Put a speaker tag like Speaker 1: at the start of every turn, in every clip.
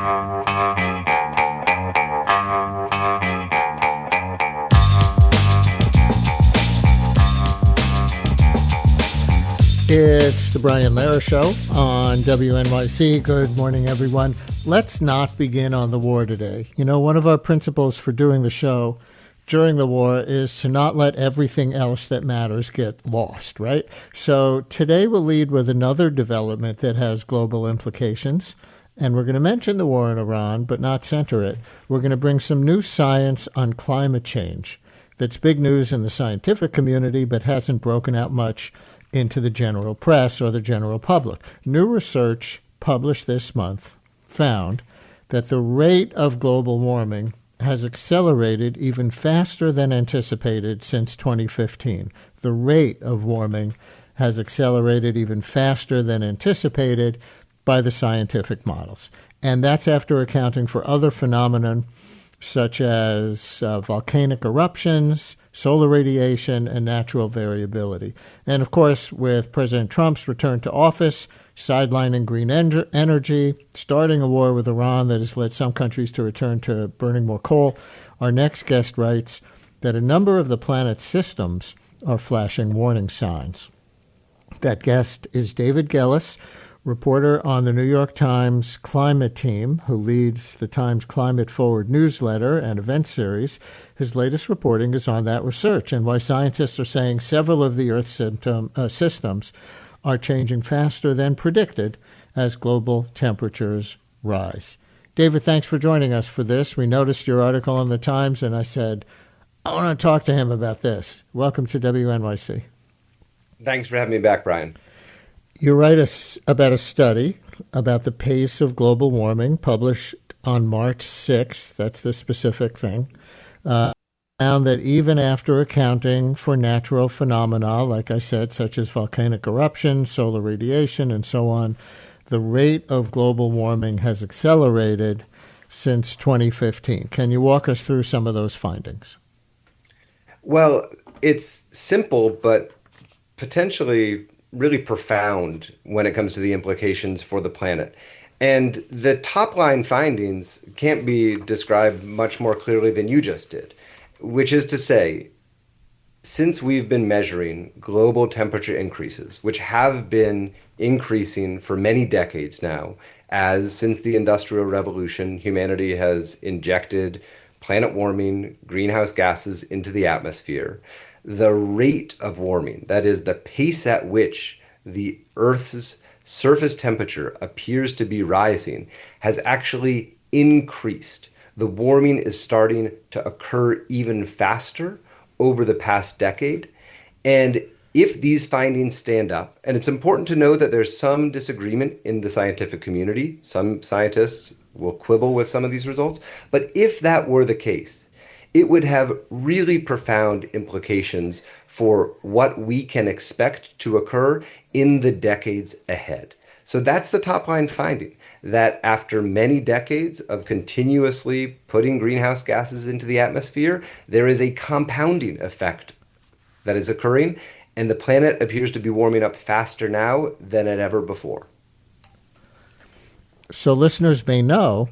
Speaker 1: It's the Brian Lehrer Show on WNYC. Good morning, everyone. Let's not begin on the war today. You know, one of our principles for doing the show during the war is to not let everything else that matters get lost, right? So today we'll lead with another development that has global implications. And we're going to mention the war in Iran, but not center it. We're going to bring some new science on climate change that's big news in the scientific community, but hasn't broken out much into the general press or the general public. New research published this month found that the rate of global warming has accelerated even faster than anticipated since 2015. The rate of warming has accelerated even faster than anticipated by the scientific models. And that's after accounting for other phenomena such as volcanic eruptions, solar radiation, and natural variability. And of course, with President Trump's return to office, sidelining green energy, starting a war with Iran that has led some countries to return to burning more coal, our next guest writes that a number of the planet's systems are flashing warning signs. That guest is David Gellis, reporter on the New York Times climate team, who leads the Times Climate Forward newsletter and event series. His latest reporting is on that research and why scientists are saying several of the Earth's systems are changing faster than predicted as global temperatures rise. David, thanks for joining us for this. We noticed your article in the Times, and I said, I want to talk to him about this. Welcome to WNYC.
Speaker 2: Thanks for having me back, Brian.
Speaker 1: You write about a study about the pace of global warming published on March 6th. That's the specific thing. Found that even after accounting for natural phenomena, like I said, such as volcanic eruption, solar radiation, and so on, the rate of global warming has accelerated since 2015. Can you walk us through some of those findings?
Speaker 2: Well, it's simple, but potentially really profound when it comes to the implications for the planet. And the top line findings can't be described much more clearly than you just did, which is to say, since we've been measuring global temperature increases, which have been increasing for many decades now, as since the Industrial Revolution, humanity has injected planet warming greenhouse gases into the atmosphere, the rate of warming, that is, the pace at which the Earth's surface temperature appears to be rising, has actually increased. The warming is starting to occur even faster over the past decade. And if these findings stand up, and it's important to know that there's some disagreement in the scientific community, some scientists will quibble with some of these results, but if that were the case, it would have really profound implications for what we can expect to occur in the decades ahead. So that's the top line finding, that after many decades of continuously putting greenhouse gases into the atmosphere, there is a compounding effect that is occurring, and the planet appears to be warming up faster now than it ever before.
Speaker 1: So listeners may know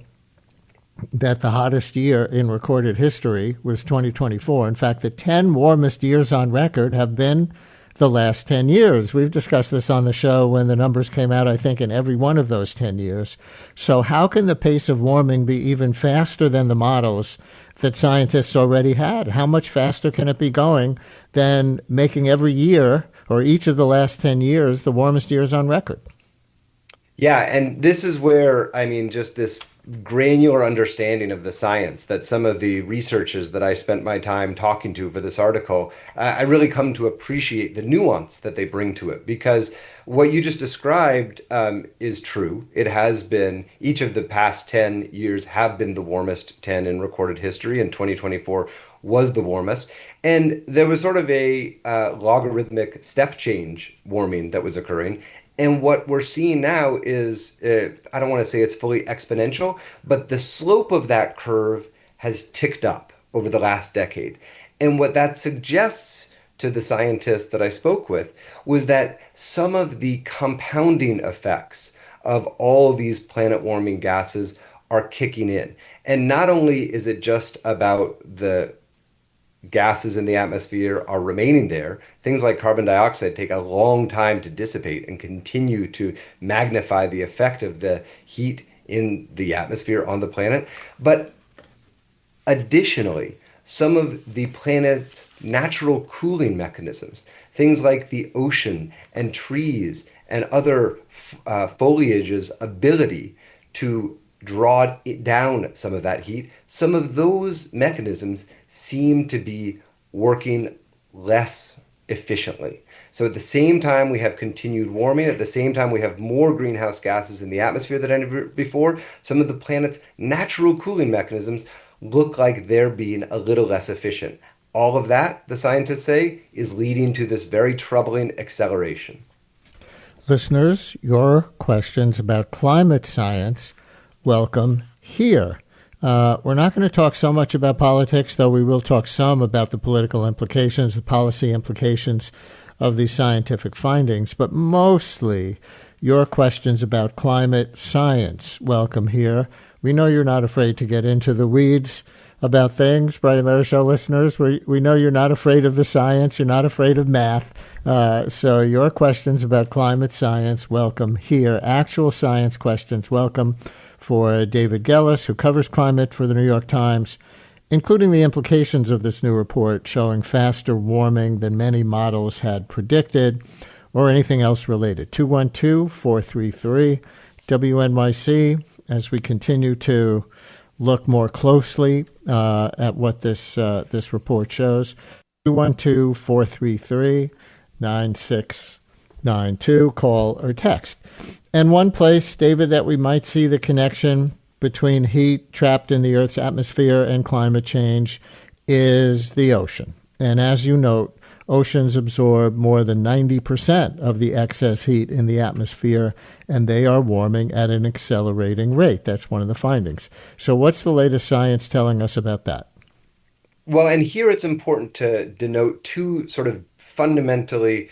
Speaker 1: that the hottest year in recorded history was 2024. In fact, the 10 warmest years on record have been the last 10 years. We've discussed this on the show when the numbers came out, I think, in every one of those 10 years. So how can the pace of warming be even faster than the models that scientists already had? How much faster can it be going than making every year or each of the last 10 years the warmest years on record?
Speaker 2: Yeah, and this is where, just this granular understanding of the science that some of the researchers that I spent my time talking to for this article, I really come to appreciate the nuance that they bring to it, because what you just described is true. It has been, each of the past 10 years have been the warmest 10 in recorded history, and 2024 was the warmest. And there was sort of a logarithmic step change warming that was occurring. And what we're seeing now is, I don't want to say it's fully exponential, but the slope of that curve has ticked up over the last decade. And what that suggests to the scientists that I spoke with was that some of the compounding effects of all these planet warming gases are kicking in. And not only is it just about the gases in the atmosphere are remaining there, things like carbon dioxide take a long time to dissipate and continue to magnify the effect of the heat in the atmosphere on the planet. But additionally, some of the planet's natural cooling mechanisms, things like the ocean and trees and other foliage's ability to draw it down some of that heat, some of those mechanisms seem to be working less efficiently. So at the same time, we have continued warming. At the same time, we have more greenhouse gases in the atmosphere than ever before. Some of the planet's natural cooling mechanisms look like they're being a little less efficient. All of that, the scientists say, is leading to this very troubling acceleration.
Speaker 1: Listeners, your questions about climate science, welcome here. We're not going to talk so much about politics, though we will talk some about the political implications, the policy implications of these scientific findings, but mostly your questions about climate science, welcome here. We know you're not afraid to get into the weeds about things, Brian Lehrer Show listeners. We know you're not afraid of the science. You're not afraid of math. So your questions about climate science, welcome here. Actual science questions, welcome for David Gellis, who covers climate for the New York Times, including the implications of this new report showing faster warming than many models had predicted, or anything else related. 212-433-WNYC, as we continue to look more closely at what this report shows. 212-433-9692, call or text. And one place, David, that we might see the connection between heat trapped in the Earth's atmosphere and climate change is the ocean. And as you note, oceans absorb more than 90% of the excess heat in the atmosphere, and they are warming at an accelerating rate. That's one of the findings. So what's the latest science telling us about that?
Speaker 2: Well, and here it's important to denote two sort of fundamentally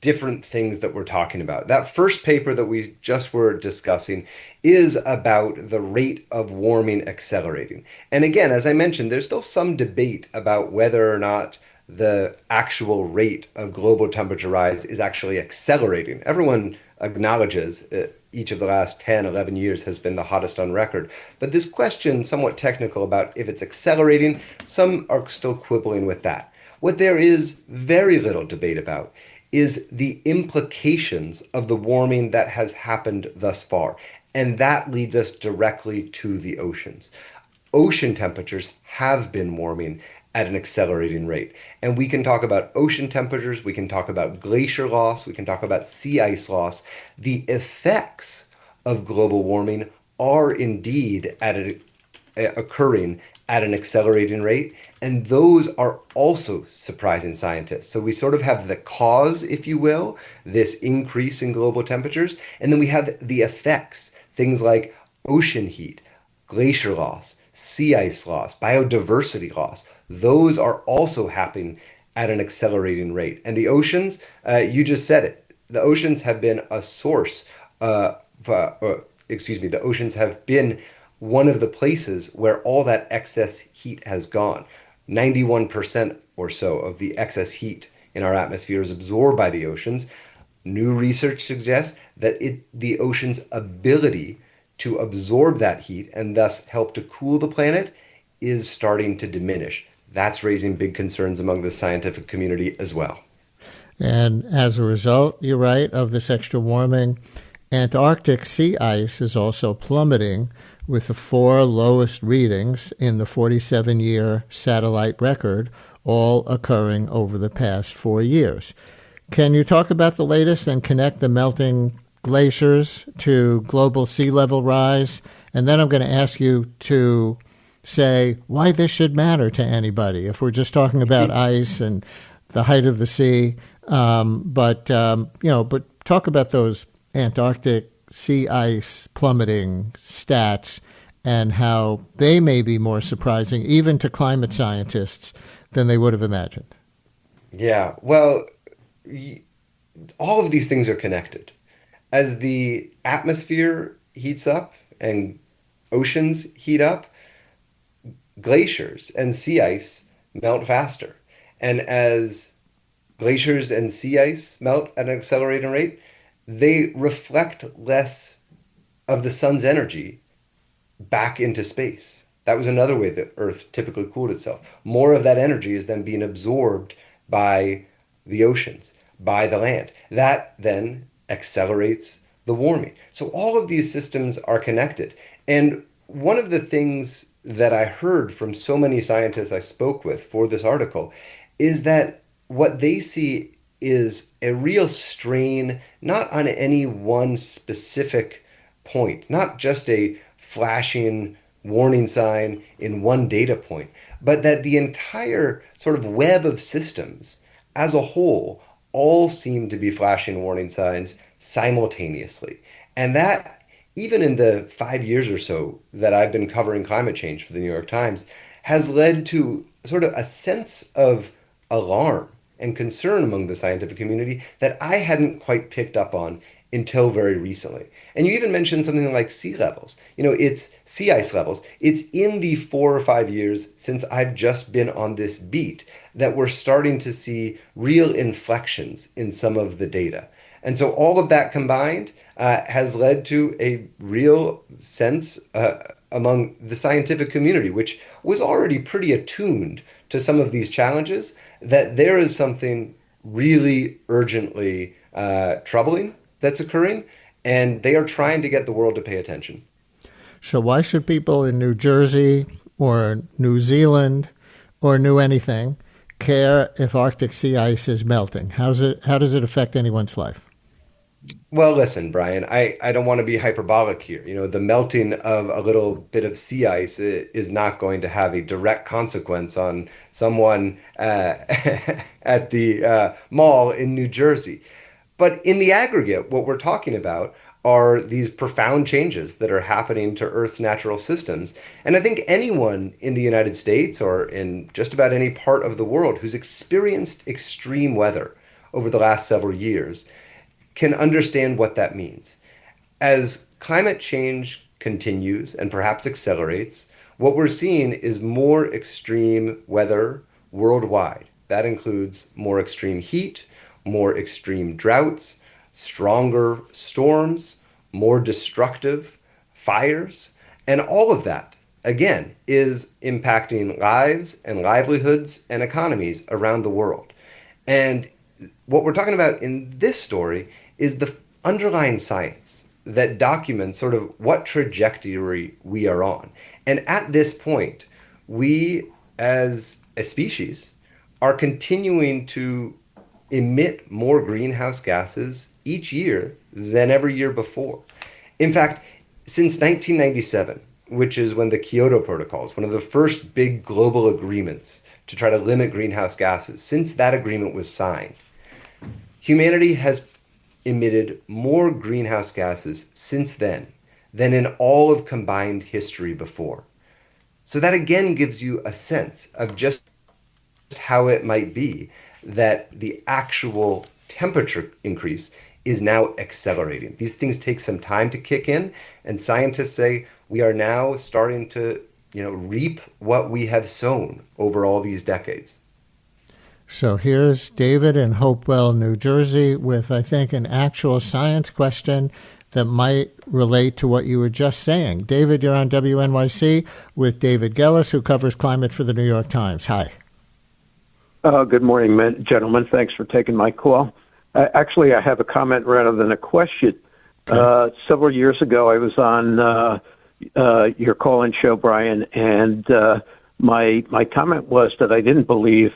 Speaker 2: different things that we're talking about. That first paper that we just were discussing is about the rate of warming accelerating. And again, as I mentioned, there's still some debate about whether or not the actual rate of global temperature rise is actually accelerating. Everyone acknowledges each of the last 10, 11 years has been the hottest on record. But this question, somewhat technical about if it's accelerating, some are still quibbling with that. What there is very little debate about is the implications of the warming that has happened thus far. And that leads us directly to the oceans. Ocean temperatures have been warming at an accelerating rate. And we can talk about ocean temperatures, we can talk about glacier loss, we can talk about sea ice loss. The effects of global warming are indeed occurring at an accelerating rate. And those are also surprising scientists. So we sort of have the cause, if you will, this increase in global temperatures. And then we have the effects, things like ocean heat, glacier loss, sea ice loss, biodiversity loss. Those are also happening at an accelerating rate. And the oceans, you just said it, the oceans have been a source, the oceans have been one of the places where all that excess heat has gone. 91% or so of the excess heat in our atmosphere is absorbed by the oceans. New research suggests that the ocean's ability to absorb that heat and thus help to cool the planet is starting to diminish. That's raising big concerns among the scientific community as well.
Speaker 1: And as a result, you're right, of this extra warming, Antarctic sea ice is also plummeting, with the 4 lowest readings in the 47-year satellite record, all occurring over the past 4 years. Can you talk about the latest and connect the melting glaciers to global sea level rise? And then I'm going to ask you to say why this should matter to anybody, if we're just talking about ice and the height of the sea. But talk about those Antarctic sea ice plummeting stats and how they may be more surprising even to climate scientists than they would have imagined.
Speaker 2: Yeah, well, all of these things are connected. As the atmosphere heats up and oceans heat up, glaciers and sea ice melt faster. And as glaciers and sea ice melt at an accelerating rate, they reflect less of the sun's energy back into space. That was another way that Earth typically cooled itself. More of that energy is then being absorbed by the oceans, by the land. That then accelerates the warming. So all of these systems are connected. And one of the things that I heard from so many scientists I spoke with for this article is that what they see is a real strain, not on any one specific point, not just a flashing warning sign in one data point, but that the entire sort of web of systems as a whole all seem to be flashing warning signs simultaneously. And that, even in the 5 years or so that I've been covering climate change for the New York Times, has led to sort of a sense of alarm and concern among the scientific community that I hadn't quite picked up on until very recently. And you even mentioned something like sea levels. It's sea ice levels. It's in the 4 or 5 years since I've just been on this beat that we're starting to see real inflections in some of the data. And so all of that combined has led to a real sense among the scientific community, which was already pretty attuned to some of these challenges, that there is something really urgently troubling that's occurring, and they are trying to get the world to pay attention.
Speaker 1: So why should people in New Jersey or New Zealand or New anything care if Arctic sea ice is melting? How does it affect anyone's life?
Speaker 2: Well, listen, Brian, I don't want to be hyperbolic here. The melting of a little bit of sea ice is not going to have a direct consequence on someone at the mall in New Jersey. But in the aggregate, what we're talking about are these profound changes that are happening to Earth's natural systems. And I think anyone in the United States or in just about any part of the world who's experienced extreme weather over the last several years can understand what that means. As climate change continues and perhaps accelerates, what we're seeing is more extreme weather worldwide. That includes more extreme heat, more extreme droughts, stronger storms, more destructive fires, and all of that, again, is impacting lives and livelihoods and economies around the world. And what we're talking about in this story is the underlying science that documents sort of what trajectory we are on. And at this point, we as a species are continuing to emit more greenhouse gases each year than every year before. In fact, since 1997, which is when the Kyoto Protocol is one of the first big global agreements to try to limit greenhouse gases, since that agreement was signed, humanity has emitted more greenhouse gases since then than in all of combined history before. So that again gives you a sense of just how it might be that the actual temperature increase is now accelerating. These things take some time to kick in, and scientists say we are now starting to, reap what we have sown over all these decades.
Speaker 1: So here's David in Hopewell, New Jersey, with, I think, an actual science question that might relate to what you were just saying. David, you're on WNYC with David Gellis, who covers climate for the New York Times. Hi.
Speaker 3: Good morning, gentlemen. Thanks for taking my call. Actually, I have a comment rather than a question. Okay. Several years ago, I was on your call-in show, Brian, and my comment was that I didn't believe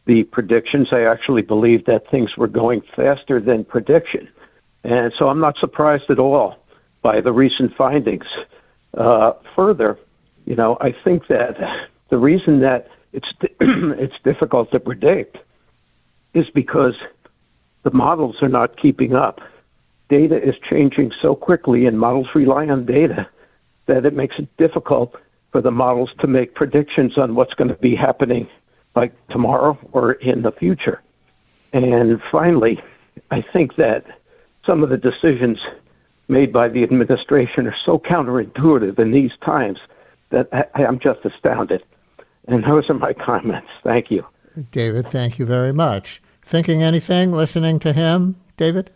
Speaker 3: the predictions. I actually believed that things were going faster than prediction. And so I'm not surprised at all by the recent findings. Further, I think that the reason that it's difficult to predict is because the models are not keeping up. Data is changing so quickly, and models rely on data, that it makes it difficult for the models to make predictions on what's going to be happening like tomorrow or in the future. And finally, I think that some of the decisions made by the administration are so counterintuitive in these times that I'm just astounded. And those are my comments. Thank you.
Speaker 1: David, thank you very much. Thinking anything, listening to him, David?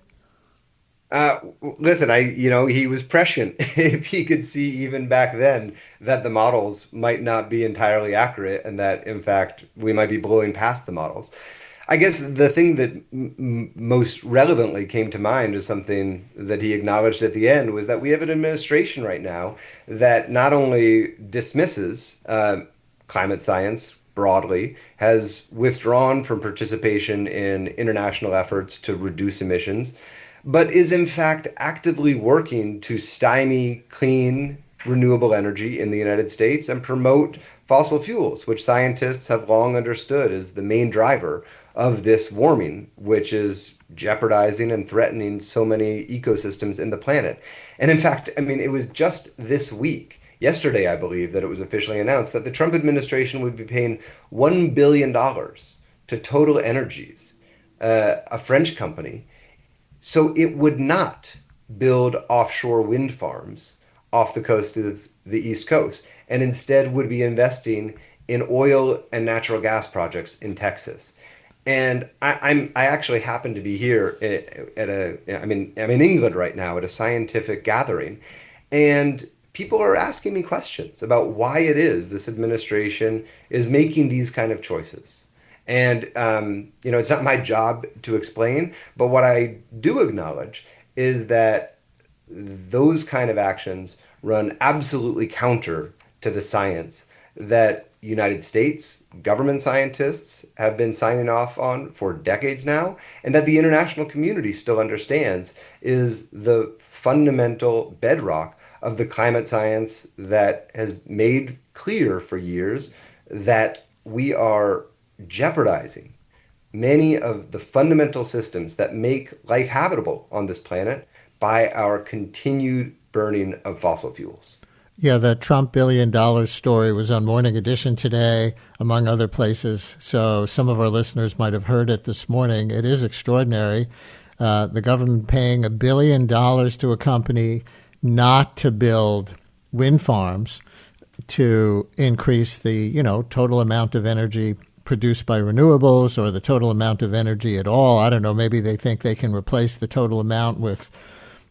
Speaker 2: Listen, he was prescient. If he could see even back then that the models might not be entirely accurate and that, in fact, we might be blowing past the models. I guess the thing that most relevantly came to mind is something that he acknowledged at the end was that we have an administration right now that not only dismisses climate science broadly, has withdrawn from participation in international efforts to reduce emissions, but is in fact actively working to stymie clean, renewable energy in the United States and promote fossil fuels, which scientists have long understood is the main driver of this warming, which is jeopardizing and threatening so many ecosystems in the planet. And in fact, I mean, it was just this week, yesterday, I believe, that it was officially announced that the Trump administration would be paying $1 billion to Total Energies, a French company, so it would not build offshore wind farms off the coast of the East Coast, and instead would be investing in oil and natural gas projects in Texas. And I actually happen to be here I'm in England right now at a scientific gathering, and people are asking me questions about why it is this administration is making these kind of choices. And, it's not my job to explain, but what I do acknowledge is that those kind of actions run absolutely counter to the science that United States government scientists have been signing off on for decades now, and that the international community still understands is the fundamental bedrock of the climate science that has made clear for years that we are jeopardizing many of the fundamental systems that make life habitable on this planet by our continued burning of fossil fuels.
Speaker 1: Yeah, the Trump $1 billion story was on Morning Edition today, among other places. So some of our listeners might have heard it this morning. It is extraordinary. The government paying $1 billion to a company not to build wind farms to increase the, total amount of energy produced by renewables or the total amount of energy at all. I don't know. Maybe they think they can replace the total amount with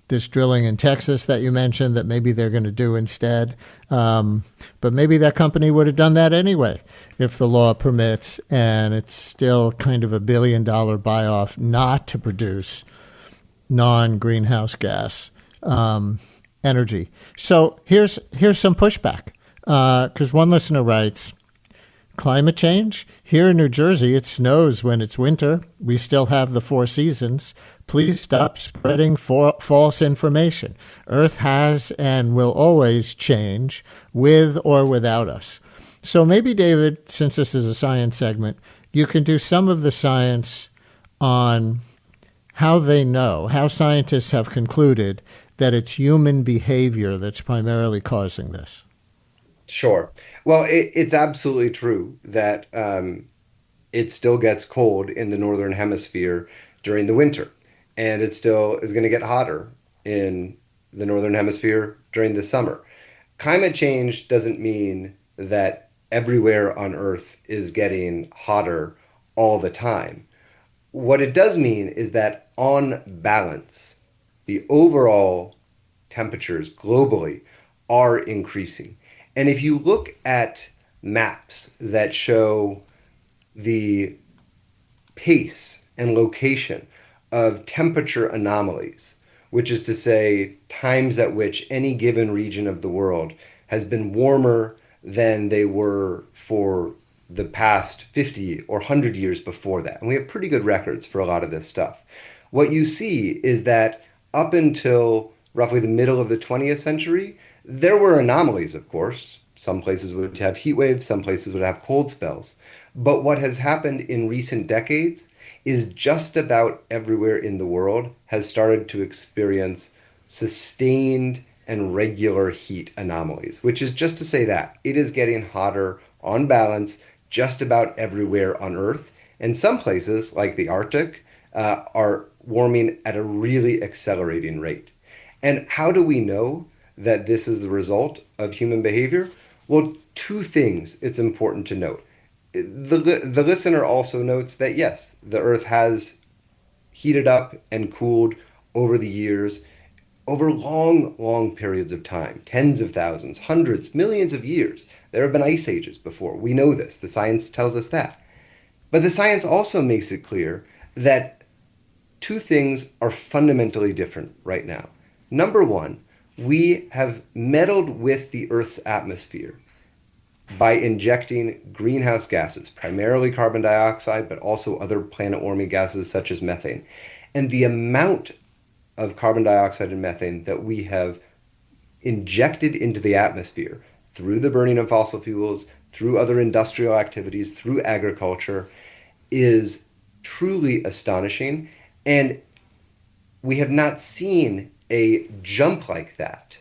Speaker 1: this drilling in Texas that you mentioned that maybe they're going to do instead. But maybe that company would have done that anyway if the law permits, and it's still kind of $1 billion buy-off not to produce non-greenhouse gas energy. So here's some pushback, because one listener writes, climate change? Here in New Jersey, it snows when it's winter. We still have the 4 seasons. Please stop spreading false information. Earth has and will always change with or without us. So maybe, David, since this is a science segment, you can do some of the science on how they know, how scientists have concluded that it's human behavior that's primarily causing this.
Speaker 2: Sure. Well, it's absolutely true that it still gets cold in the northern hemisphere during the winter, and it still is going to get hotter in the northern hemisphere during the summer. Climate change doesn't mean that everywhere on Earth is getting hotter all the time. What it does mean is that on balance, the overall temperatures globally are increasing. And if you look at maps that show the pace and location of temperature anomalies, which is to say times at which any given region of the world has been warmer than they were for the past 50 or 100 years before that. And we have pretty good records for a lot of this stuff. What you see is that up until roughly the middle of the 20th century, there were anomalies, of course. Some places would have heat waves, some places would have cold spells. But what has happened in recent decades is just about everywhere in the world has started to experience sustained and regular heat anomalies, which is just to say that it is getting hotter on balance just about everywhere on Earth. And some places, like the Arctic, are warming at a really accelerating rate. And how do we know that this is the result of human behavior? Well, two things it's important to note. The listener also notes that yes, the Earth has heated up and cooled over the years, over long, long periods of time, tens of thousands, hundreds, millions of years. There have been ice ages before. We know this. The science tells us that. But the science also makes it clear that two things are fundamentally different right now. Number one, we have meddled with the Earth's atmosphere by injecting greenhouse gases, primarily carbon dioxide, but also other planet-warming gases such as methane. And the amount of carbon dioxide and methane that we have injected into the atmosphere through the burning of fossil fuels, through other industrial activities, through agriculture, is truly astonishing. And we have not seen a jump like that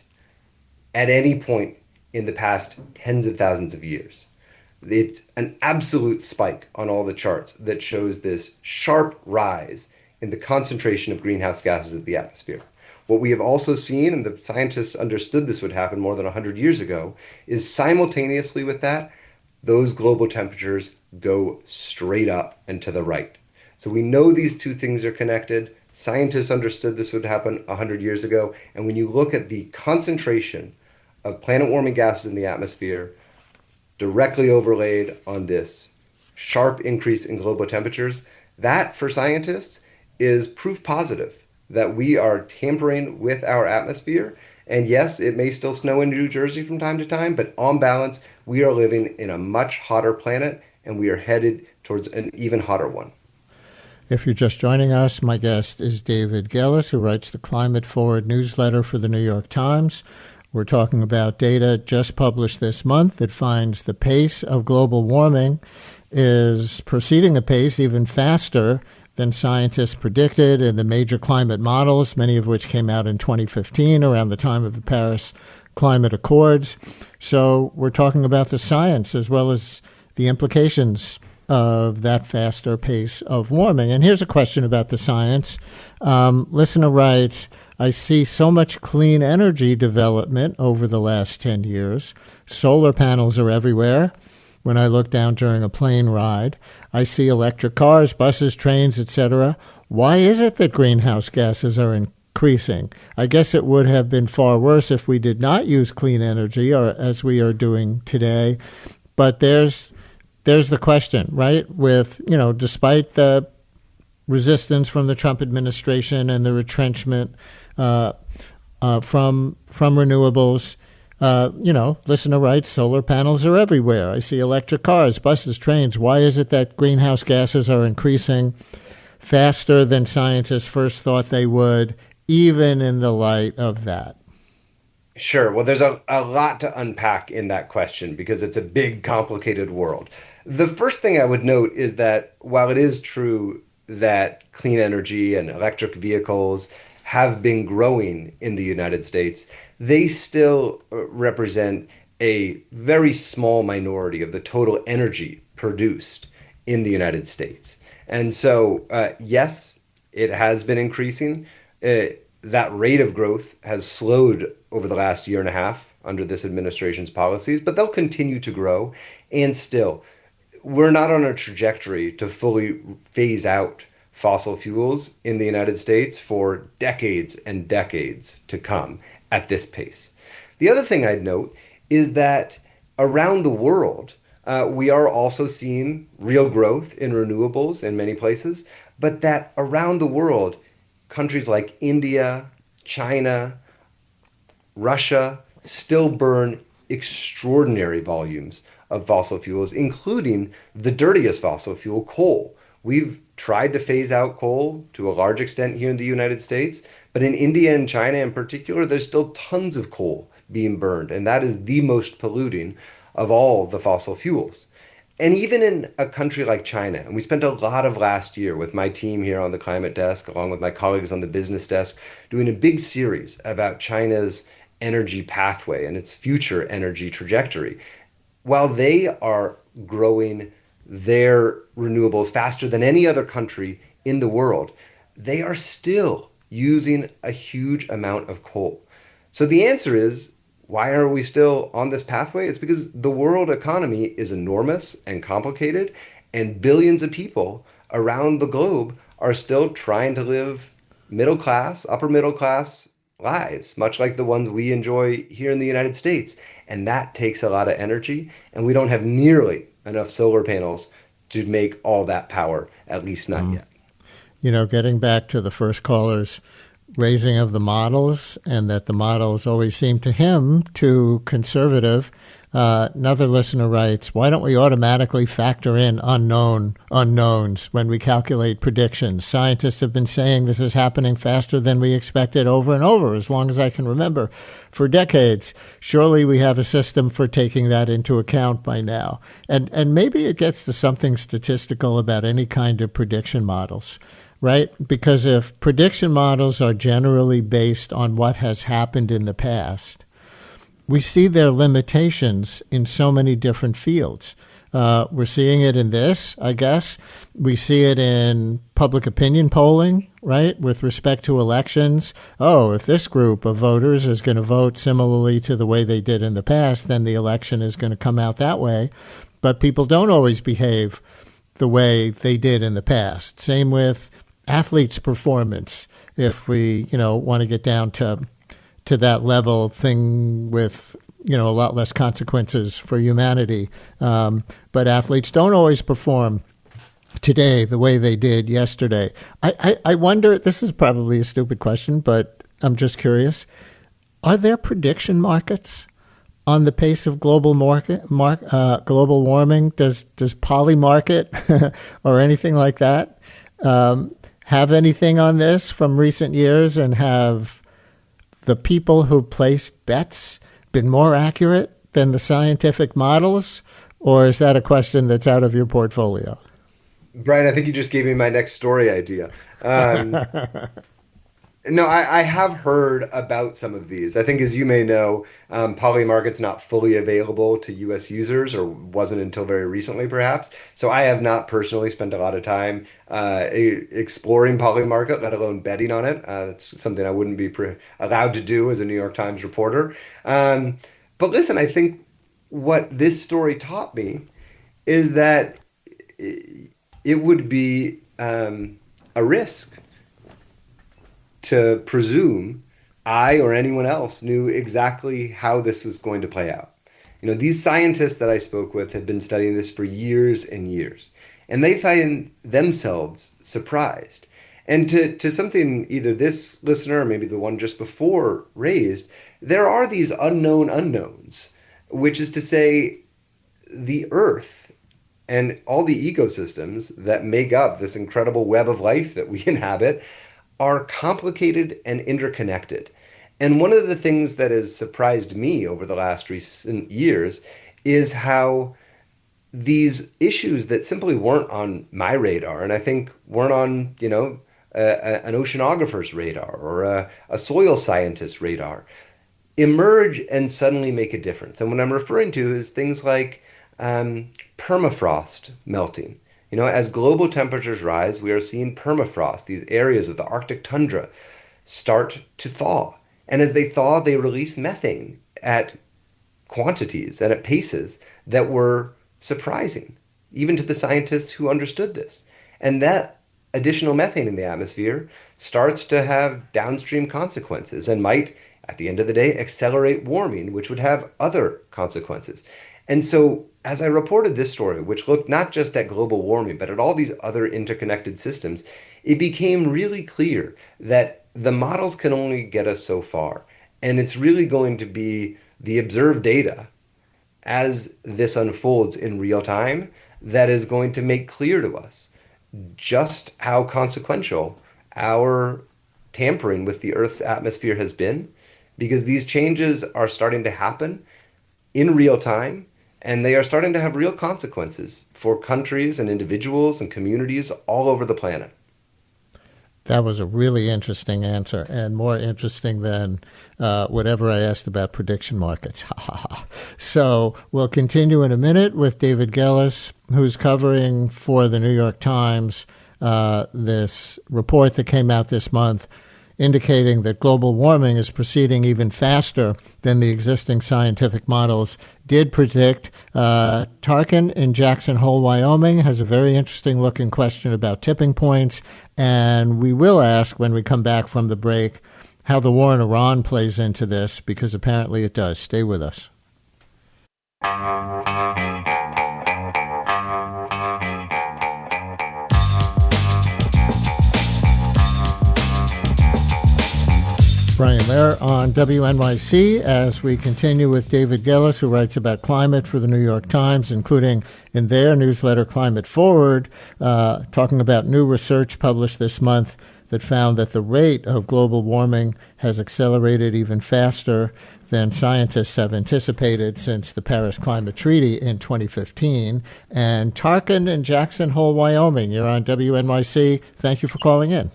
Speaker 2: at any point in the past tens of thousands of years. It's an absolute spike on all the charts that shows this sharp rise in the concentration of greenhouse gases in the atmosphere. What we have also seen, and the scientists understood this would happen more than 100 years ago, is simultaneously with that, those global temperatures go straight up and to the right. So we know these two things are connected. Scientists understood this would happen 100 years ago. And when you look at the concentration of planet-warming gases in the atmosphere directly overlaid on this sharp increase in global temperatures, that, for scientists, is proof positive that we are tampering with our atmosphere. And yes, it may still snow in New Jersey from time to time, but on balance, we are living in a much hotter planet, and we are headed towards an even hotter one.
Speaker 1: If you're just joining us, my guest is David Gillis, who writes the Climate Forward newsletter for the New York Times. We're talking about data just published this month that finds the pace of global warming is proceeding apace even faster than scientists predicted in the major climate models, many of which came out in 2015 around the time of the Paris Climate Accords. So we're talking about the science as well as the implications of that faster pace of warming. And here's a question about the science. Listener writes, I see so much clean energy development over the last 10 years. Solar panels are everywhere. When I look down during a plane ride, I see electric cars, buses, trains, etc. Why is it that greenhouse gases are increasing? I guess it would have been far worse if we did not use clean energy, or as we are doing today. But there's the question, right? With, despite the resistance from the Trump administration and the retrenchment from renewables, listener writes, solar panels are everywhere. I see electric cars, buses, trains. Why is it that greenhouse gases are increasing faster than scientists first thought they would, even in the light of that?
Speaker 2: Sure. Well, there's a lot to unpack in that question because it's a big, complicated world. The first thing I would note is that while it is true that clean energy and electric vehicles have been growing in the United States, they still represent a very small minority of the total energy produced in the United States. And so, yes, it has been increasing. That rate of growth has slowed over the last year and a half under this administration's policies, but they'll continue to grow. And still, we're not on a trajectory to fully phase out fossil fuels in the United States for decades and decades to come at this pace. The other thing I'd note is that around the world, we are also seeing real growth in renewables in many places, but that around the world, countries like India, China, Russia still burn extraordinary volumes of fossil fuels, including the dirtiest fossil fuel, coal. We've tried to phase out coal to a large extent here in the United States, but in India and China in particular, there's still tons of coal being burned, and that is the most polluting of all the fossil fuels. And even in a country like China, and we spent a lot of last year with my team here on the climate desk, along with my colleagues on the business desk, doing a big series about China's energy pathway and its future energy trajectory. While they are growing their renewables faster than any other country in the world, they are still using a huge amount of coal. So the answer is, why are we still on this pathway? It's because the world economy is enormous and complicated, and billions of people around the globe are still trying to live middle class, upper middle class lives, much like the ones we enjoy here in the United States. And that takes a lot of energy, and we don't have nearly enough solar panels to make all that power, at least not yet.
Speaker 1: Getting back to the first caller's raising of the models, and that the models always seem to him too conservative. Another listener writes, why don't we automatically factor in unknowns when we calculate predictions? Scientists have been saying this is happening faster than we expected over and over, as long as I can remember, for decades. Surely we have a system for taking that into account by now. And maybe it gets to something statistical about any kind of prediction models, right? Because if prediction models are generally based on what has happened in the past, we see their limitations in so many different fields. We're seeing it in this, I guess. We see it in public opinion polling, right, with respect to elections. Oh, if this group of voters is going to vote similarly to the way they did in the past, then the election is going to come out that way. But people don't always behave the way they did in the past. Same with athletes' performance. If we, want to get down to that level thing with, a lot less consequences for humanity. But athletes don't always perform today the way they did yesterday. I wonder, this is probably a stupid question, but I'm just curious. Are there prediction markets on the pace of global global warming? Does Polymarket or anything like that have anything on this from recent years, and have the people who placed bets been more accurate than the scientific models? Or is that a question that's out of your portfolio?
Speaker 2: Brian, I think you just gave me my next story idea. No, I have heard about some of these. I think, as you may know, Polymarket's not fully available to U.S. users, or wasn't until very recently, perhaps. So I have not personally spent a lot of time exploring Polymarket, let alone betting on it. That's something I wouldn't be allowed to do as a New York Times reporter. But listen, I think what this story taught me is that it would be a risk to presume I or anyone else knew exactly how this was going to play out. These scientists that I spoke with have been studying this for years and years, and they find themselves surprised. And to something either this listener or maybe the one just before raised, there are these unknown unknowns, which is to say the Earth and all the ecosystems that make up this incredible web of life that we inhabit are complicated and interconnected. And one of the things that has surprised me over the last recent years is how these issues that simply weren't on my radar, and I think weren't on, an oceanographer's radar or a soil scientist's radar, emerge and suddenly make a difference. And what I'm referring to is things like permafrost melting. As global temperatures rise, we are seeing permafrost, these areas of the Arctic tundra, start to thaw. And as they thaw, they release methane at quantities and at paces that were surprising, even to the scientists who understood this. And that additional methane in the atmosphere starts to have downstream consequences and might, at the end of the day, accelerate warming, which would have other consequences. And so, as I reported this story, which looked not just at global warming, but at all these other interconnected systems, it became really clear that the models can only get us so far. And it's really going to be the observed data as this unfolds in real time that is going to make clear to us just how consequential our tampering with the Earth's atmosphere has been, because these changes are starting to happen in real time. And they are starting to have real consequences for countries and individuals and communities all over the planet.
Speaker 1: That was a really interesting answer, and more interesting than whatever I asked about prediction markets. So we'll continue in a minute with David Gellis, who's covering for the New York Times this report that came out this month indicating that global warming is proceeding even faster than the existing scientific models did predict. Tarkin in Jackson Hole, Wyoming, has a very interesting looking question about tipping points, and we will ask when we come back from the break how the war in Iran plays into this, because apparently it does. Stay with us. Danielteolijr on WNYC as we continue with David Gillis, who writes about climate for the New York Times, including in their newsletter Climate Forward, talking about new research published this month that found that the rate of global warming has accelerated even faster than scientists have anticipated since the Paris Climate Treaty in 2015. And Tarkin in Jackson Hole, Wyoming, you're on WNYC. Thank you for calling in.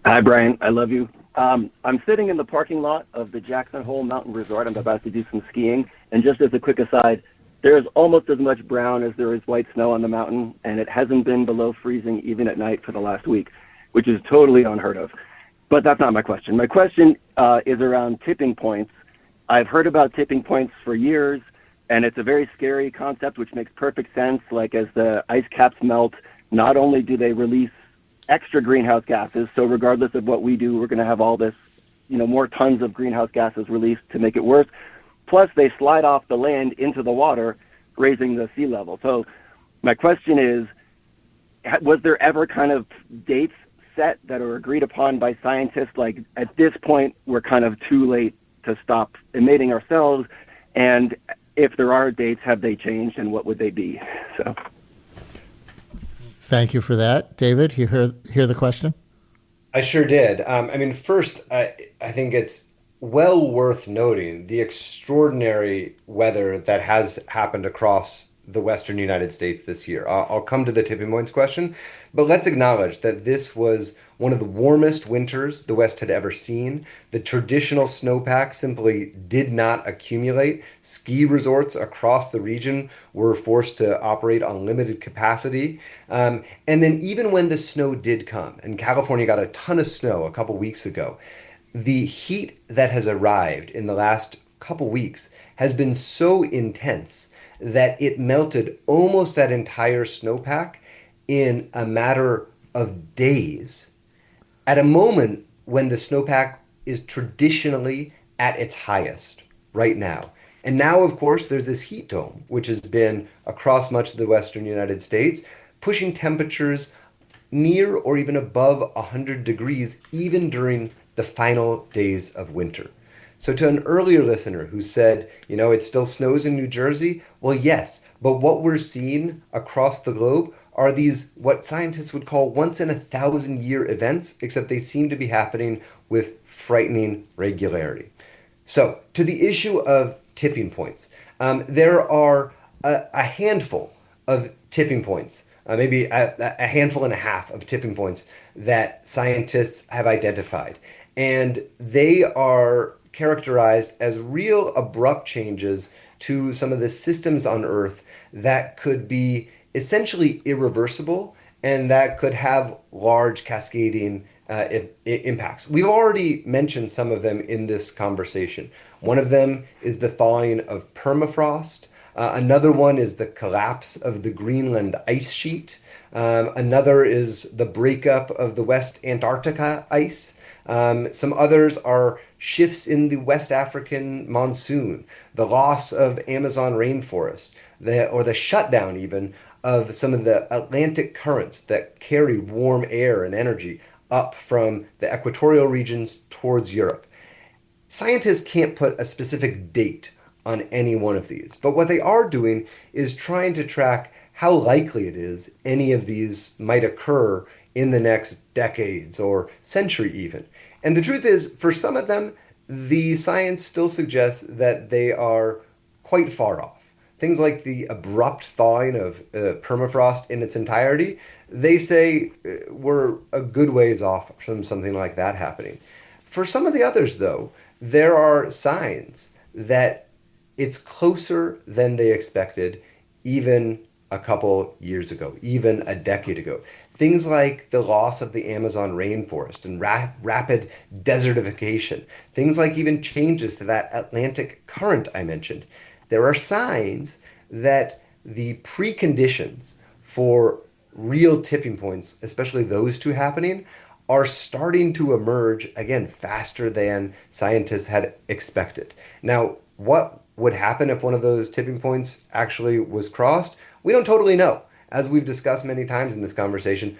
Speaker 4: Hi, Brian. I love you. I'm sitting in the parking lot of the Jackson Hole Mountain Resort. I'm about to do some skiing. And just as a quick aside, there's almost as much brown as there is white snow on the mountain, and it hasn't been below freezing even at night for the last week, which is totally unheard of. But that's not my question. My question is around tipping points. I've heard about tipping points for years, and it's a very scary concept, which makes perfect sense. Like, as the ice caps melt, not only do they release extra greenhouse gases, so regardless of what we do, we're going to have all this, more tons of greenhouse gases released to make it worse. Plus, they slide off the land into the water, raising the sea level. So my question is, was there ever kind of dates set that are agreed upon by scientists, like, at this point, we're kind of too late to stop emitting ourselves? And if there are dates, have they changed, and what would they be? So.
Speaker 1: Thank you for that. David, you hear the question?
Speaker 2: I sure did. First, I think it's well worth noting the extraordinary weather that has happened across the Western United States this year. I'll come to the tipping points question, but let's acknowledge that this was one of the warmest winters the West had ever seen. The traditional snowpack simply did not accumulate. Ski resorts across the region were forced to operate on limited capacity. And then even when the snow did come, and California got a ton of snow a couple weeks ago, the heat that has arrived in the last couple weeks has been so intense that it melted almost that entire snowpack in a matter of days, at a moment when the snowpack is traditionally at its highest right now. And now, of course, there's this heat dome, which has been across much of the Western United States, pushing temperatures near or even above 100 degrees, even during the final days of winter. So to an earlier listener who said, it still snows in New Jersey, well, yes, but what we're seeing across the globe are these, what scientists would call once in a 1,000-year events, except they seem to be happening with frightening regularity. So to the issue of tipping points, there are a handful of tipping points, maybe a handful and a half of tipping points that scientists have identified. And they are characterized as real abrupt changes to some of the systems on Earth that could be essentially irreversible and that could have large cascading impacts. We've already mentioned some of them in this conversation. One of them is the thawing of permafrost. Another one is the collapse of the Greenland ice sheet. Another is the breakup of the West Antarctica ice. Some others are shifts in the West African monsoon, the loss of Amazon rainforest, or the shutdown even of some of the Atlantic currents that carry warm air and energy up from the equatorial regions towards Europe. Scientists can't put a specific date on any one of these, but what they are doing is trying to track how likely it is any of these might occur in the next decades or century even. And the truth is, for some of them, the science still suggests that they are quite far off. Things like the abrupt thawing of permafrost in its entirety, they say we're a good ways off from something like that happening. For some of the others, though, there are signs that it's closer than they expected even a couple years ago, even a decade ago. Things like the loss of the Amazon rainforest and rapid desertification, things like even changes to that Atlantic current I mentioned. There are signs that the preconditions for real tipping points, especially those two happening, are starting to emerge again faster than scientists had expected. Now, what would happen if one of those tipping points actually was crossed? We don't totally know. As we've discussed many times in this conversation,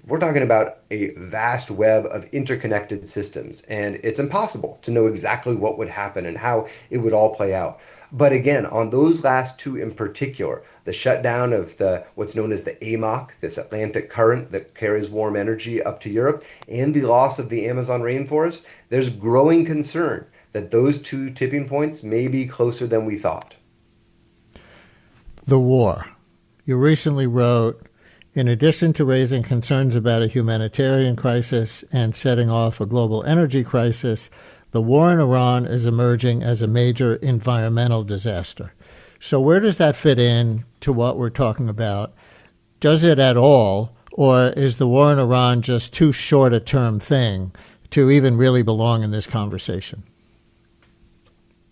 Speaker 2: we're talking about a vast web of interconnected systems, and it's impossible to know exactly what would happen and how it would all play out. But again, on those last two in particular, the shutdown of the what's known as the AMOC, this Atlantic current that carries warm energy up to Europe, and the loss of the Amazon rainforest, there's growing concern that those two tipping points may be closer than we thought.
Speaker 1: The war. You recently wrote, in addition to raising concerns about a humanitarian crisis and setting off a global energy crisis, the war in Iran is emerging as a major environmental disaster. So where does that fit in to what we're talking about? Does it at all, or is the war in Iran just too short a term thing to even really belong in this conversation?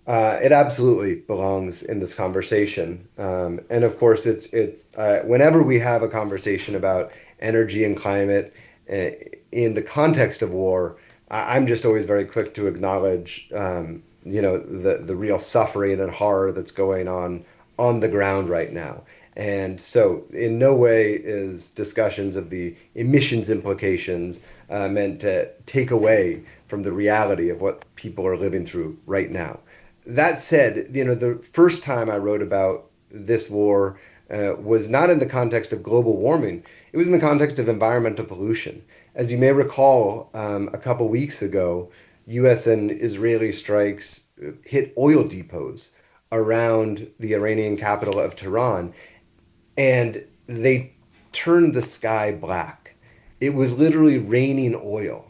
Speaker 2: It absolutely belongs in this conversation. And of course, it's whenever we have a conversation about energy and climate in the context of war, I'm just always very quick to acknowledge, the real suffering and horror that's going on the ground right now. And so in no way is discussions of the emissions implications meant to take away from the reality of what people are living through right now. That said, the first time I wrote about this war was not in the context of global warming. It was in the context of environmental pollution. As you may recall, a couple weeks ago, U.S. and Israeli strikes hit oil depots around the Iranian capital of Tehran, and they turned the sky black. It was literally raining oil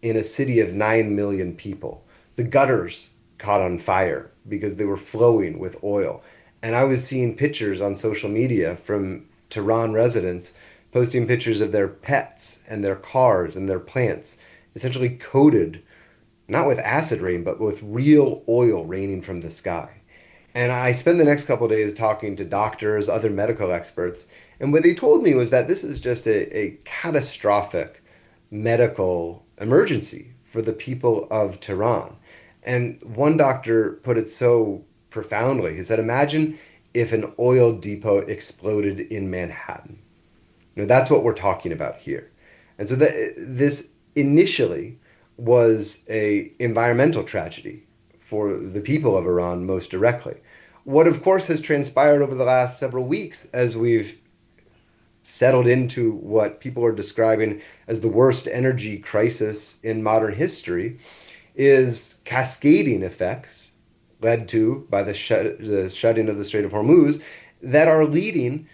Speaker 2: in a city of 9 million people. The gutters caught on fire because they were flowing with oil. And I was seeing pictures on social media from Tehran residents posting pictures of their pets and their cars and their plants, essentially coated not with acid rain, but with real oil raining from the sky. And I spent the next couple of days talking to doctors, other medical experts, and what they told me was that this is just a catastrophic medical emergency for the people of Tehran. And one doctor put it so profoundly. He said, imagine if an oil depot exploded in Manhattan. That's what we're talking about here. And so this initially was a environmental tragedy for the people of Iran most directly. What, of course, has transpired over the last several weeks as we've settled into what people are describing as the worst energy crisis in modern history is cascading effects led to by the shutting of the Strait of Hormuz that are leading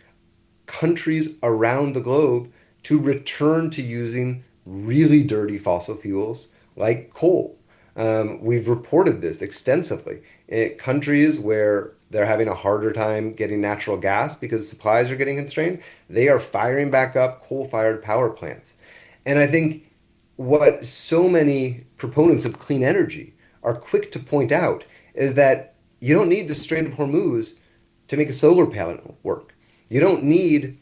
Speaker 2: countries around the globe to return to using really dirty fossil fuels like coal. We've reported this extensively. In countries where they're having a harder time getting natural gas because supplies are getting constrained, they are firing back up coal-fired power plants. And I think what so many proponents of clean energy are quick to point out is that you don't need the Strait of Hormuz to make a solar panel work. You don't need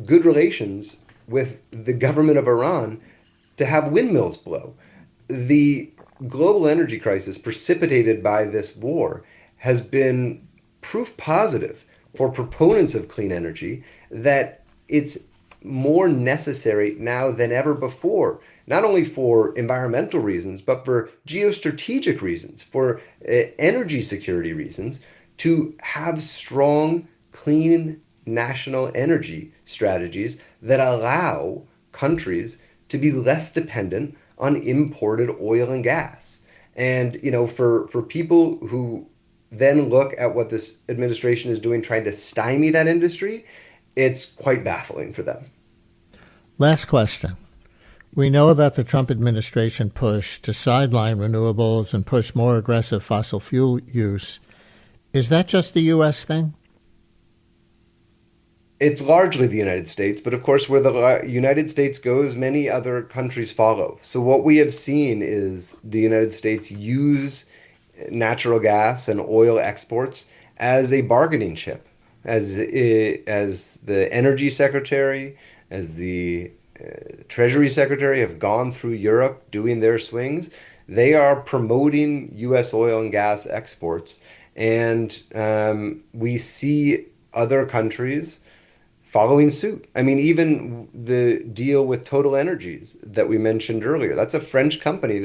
Speaker 2: good relations with the government of Iran to have windmills blow. The global energy crisis precipitated by this war has been proof positive for proponents of clean energy that it's more necessary now than ever before, not only for environmental reasons, but for geostrategic reasons, for energy security reasons, to have strong, clean national energy strategies that allow countries to be less dependent on imported oil and gas. And, for people who then look at what this administration is doing, trying to stymie that industry, it's quite baffling for them.
Speaker 1: Last question. We know about the Trump administration push to sideline renewables and push more aggressive fossil fuel use. Is that just the U.S. thing?
Speaker 2: It's largely the United States, but of course, where the United States goes, many other countries follow. So what we have seen is the United States use natural gas and oil exports as a bargaining chip, as the energy secretary, as the Treasury Secretary have gone through Europe doing their swings. They are promoting U.S. oil and gas exports, and we see other countries following suit. I mean, even the deal with Total Energies that we mentioned earlier, that's a French company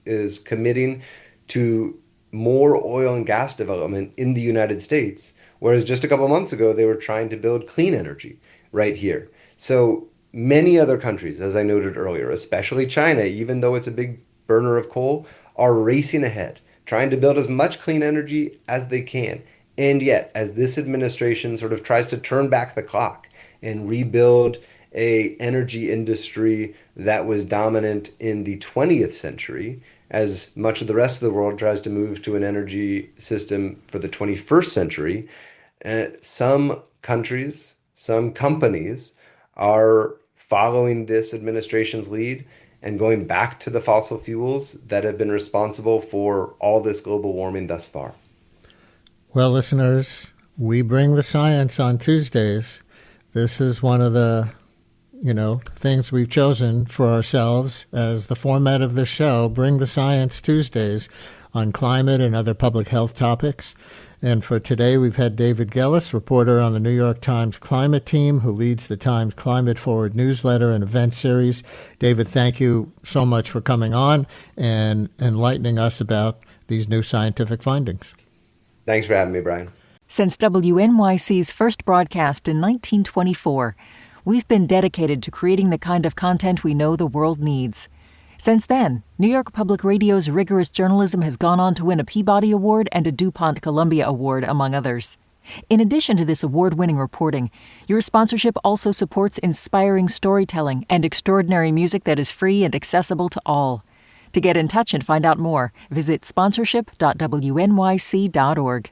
Speaker 2: is committing to more oil and gas development in the United States, whereas just a couple months ago they were trying to build clean energy right here. So many other countries, as I noted earlier, especially China, even though it's a big burner of coal, are racing ahead, trying to build as much clean energy as they can. And yet, as this administration sort of tries to turn back the clock and rebuild a energy industry that was dominant in the 20th century, as much of the rest of the world tries to move to an energy system for the 21st century, some countries, some companies are following this administration's lead and going back to the fossil fuels that have been responsible for all this global warming thus far.
Speaker 1: Well, listeners, we bring the science on Tuesdays. This is one of the, things we've chosen for ourselves as the format of this show. Bring the Science Tuesdays on climate and other public health topics. And for today, we've had David Gellis, reporter on the New York Times climate team, who leads the Times Climate Forward newsletter and event series. David, thank you so much for coming on and enlightening us about these new scientific findings.
Speaker 2: Thanks for having me, Brian.
Speaker 5: Since WNYC's first broadcast in 1924, we've been dedicated to creating the kind of content we know the world needs. Since then, New York Public Radio's rigorous journalism has gone on to win a Peabody Award and a DuPont Columbia Award, among others. In addition to this award-winning reporting, your sponsorship also supports inspiring storytelling and extraordinary music that is free and accessible to all. To get in touch and find out more, visit sponsorship.wnyc.org.